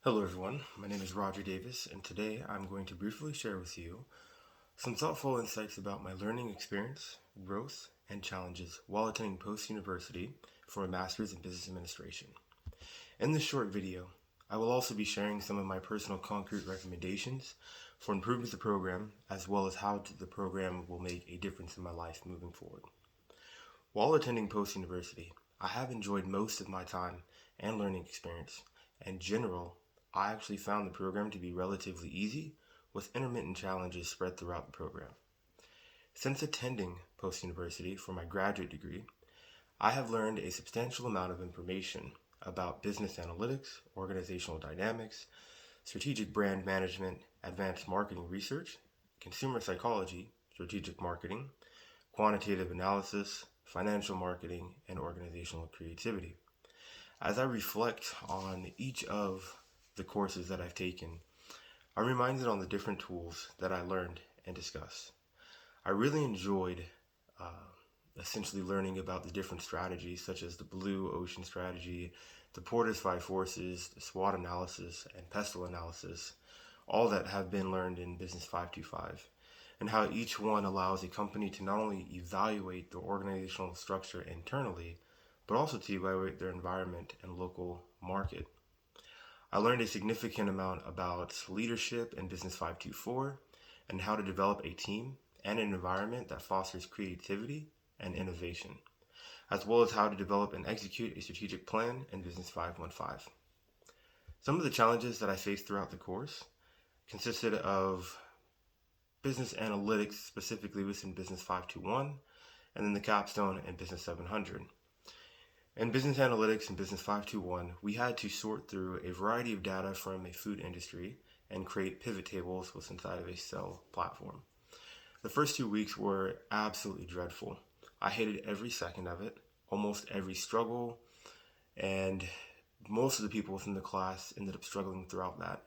Hello everyone, my name is Roger Davis, and today I'm going to briefly share with you some thoughtful insights about my learning experience, growth, and challenges while attending post-university for a master's in business administration. In this short video, I will also be sharing some of my personal concrete recommendations for improving the program, as well as how the program will make a difference in my life moving forward. While attending post-university, I have enjoyed most of my time and learning experience. In general, I actually found the program to be relatively easy, with intermittent challenges spread throughout the program. Since attending post-university for my graduate degree, I have learned a substantial amount of information about business analytics, organizational dynamics, strategic brand management, advanced marketing research, consumer psychology, strategic marketing, quantitative analysis, financial marketing, and organizational creativity. As I reflect on each of the courses that I've taken, I'm reminded on the different tools that I learned and discussed. I really enjoyed essentially learning about the different strategies, such as the blue ocean strategy, the Porter's Five Forces, the SWOT analysis, and pestle analysis, all that have been learned in Business 525, and how each one allows a company to not only evaluate the organizational structure internally, but also to evaluate their environment and local market. I learned a significant amount about leadership in Business 524 and how to develop a team and an environment that fosters creativity and innovation, as well as how to develop and execute a strategic plan in Business 515. Some of the challenges that I faced throughout the course consisted of business analytics, specifically within Business 521, and then the capstone in Business 700. In Business Analytics and Business 521, we had to sort through a variety of data from a food industry and create pivot tables within inside of a Excel platform. The first 2 weeks were absolutely dreadful. I hated every second of it, almost every struggle, and most of the people within the class ended up struggling throughout that.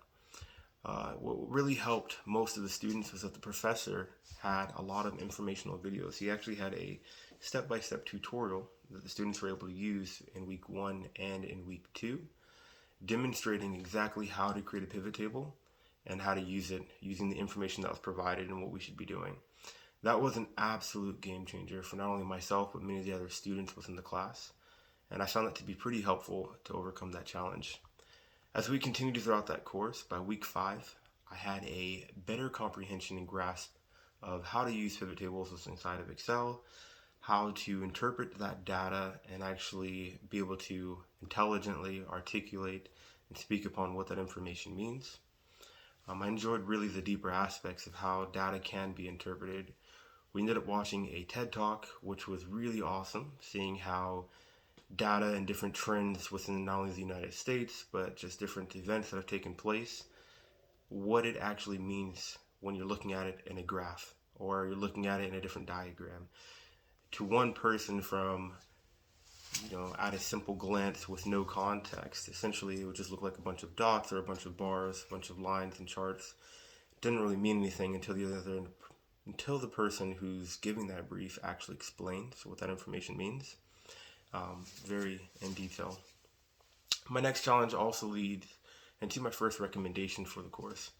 What really helped most of the students was that the professor had a lot of informational videos. He actually had a step-by-step tutorial that the students were able to use in week 1 and in week 2, demonstrating exactly how to create a pivot table and how to use it using the information that was provided and what we should be doing. That was an absolute game changer for not only myself, but many of the other students within the class. And I found that to be pretty helpful to overcome that challenge. As we continued throughout that course, by week 5, I had a better comprehension and grasp of how to use pivot tables inside of Excel, how to interpret that data and actually be able to intelligently articulate and speak upon what that information means. I enjoyed really the deeper aspects of how data can be interpreted. We ended up watching a TED Talk, which was really awesome, seeing how data and different trends within not only the United States, but just different events that have taken place, what it actually means when you're looking at it in a graph or you're looking at it in a different diagram. To one person from, at a simple glance with no context, essentially it would just look like a bunch of dots or a bunch of bars, a bunch of lines and charts. It didn't really mean anything until the person who's giving that brief actually explains what that information means, very in detail. My next challenge also leads into my first recommendation for the course.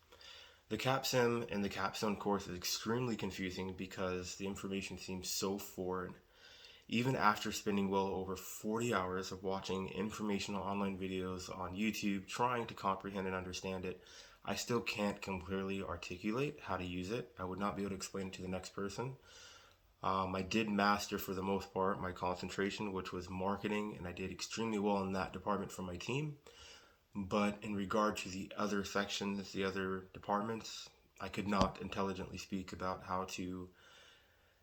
The CapSim and the Capstone course is extremely confusing because the information seems so foreign. Even after spending well over 40 hours of watching informational online videos on YouTube, trying to comprehend and understand it, I still can't clearly articulate how to use it. I would not be able to explain it to the next person. I did master, for the most part, my concentration, which was marketing, and I did extremely well in that department for my team. But in regard to the other sections, the other departments, I could not intelligently speak about how to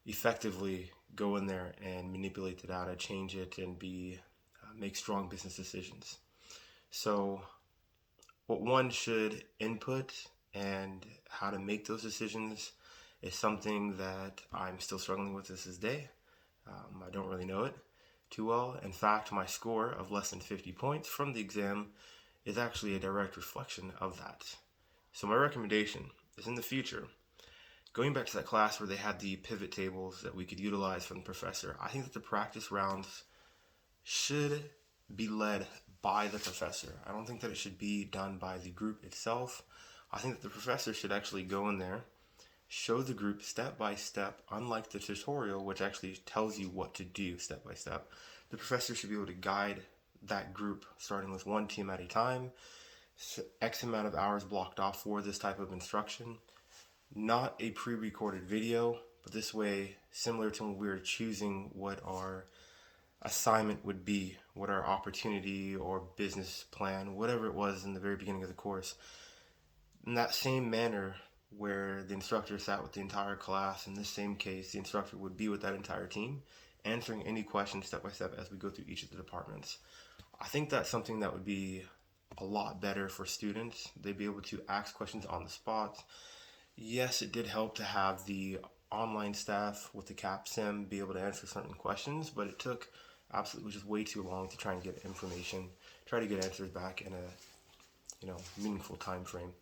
effectively go in there and manipulate the data, change it, and make strong business decisions. So what one should input and how to make those decisions is something that I'm still struggling with this day. I don't really know it too well. In fact, my score of less than 50 points from the exam is actually a direct reflection of that. So my recommendation is, in the future, going back to that class where they had the pivot tables that we could utilize from the professor, I think that the practice rounds should be led by the professor. I don't think that it should be done by the group itself. I think that the professor should actually go in there, show the group step by step, unlike the tutorial, which actually tells you what to do step by step. The professor should be able to guide that group, starting with one team at a time, X amount of hours blocked off for this type of instruction. Not a pre-recorded video, but this way, similar to when we were choosing what our assignment would be, what our opportunity or business plan, whatever it was in the very beginning of the course. In that same manner, where the instructor sat with the entire class, in this same case, the instructor would be with that entire team, answering any questions step by step as we go through each of the departments. I think that's something that would be a lot better for students. They'd be able to ask questions on the spot. Yes, it did help to have the online staff with the CAPSIM be able to answer certain questions, but it took absolutely just way too long to try and get information, try to get answers back in a meaningful time frame.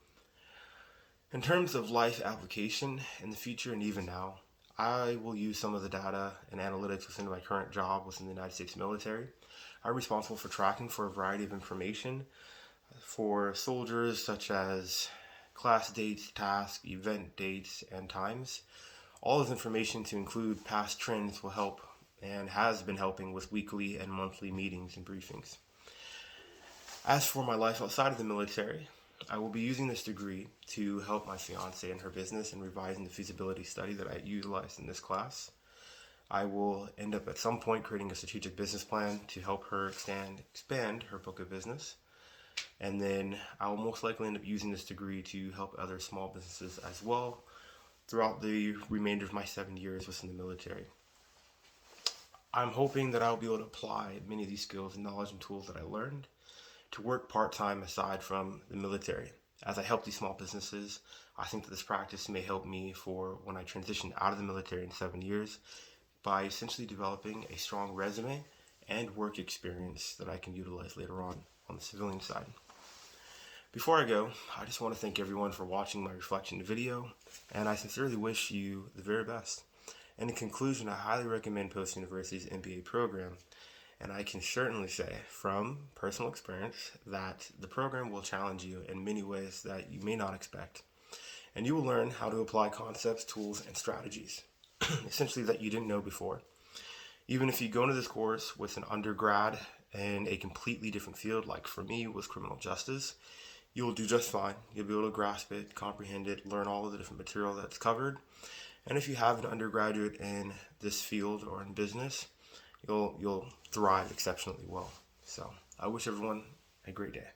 In terms of life application in the future and even now, I will use some of the data and analytics within my current job within the United States military. I'm responsible for tracking for a variety of information for soldiers, such as class dates, task, event dates, and times. All this information, to include past trends, will help and has been helping with weekly and monthly meetings and briefings. As for my life outside of the military, I will be using this degree to help my fiance in her business and revising the feasibility study that I utilized in this class. I will end up at some point creating a strategic business plan to help her expand her book of business. And then I will most likely end up using this degree to help other small businesses as well throughout the remainder of my 7 years within the military. I'm hoping that I'll be able to apply many of these skills and knowledge and tools that I learned to work part-time aside from the military. As I help these small businesses, I think that this practice may help me for when I transition out of the military in 7 years by essentially developing a strong resume and work experience that I can utilize later on the civilian side. Before I go, I just want to thank everyone for watching my reflection video, and I sincerely wish you the very best. And in conclusion, I highly recommend Post University's MBA program, and I can certainly say from personal experience that the program will challenge you in many ways that you may not expect. And you will learn how to apply concepts, tools, and strategies, essentially that you didn't know before. Even if you go into this course with an undergrad in a completely different field, like for me was criminal justice, you will do just fine. You'll be able to grasp it, comprehend it, learn all of the different material that's covered. And if you have an undergraduate in this field or in business, you'll thrive exceptionally well. So I wish everyone a great day.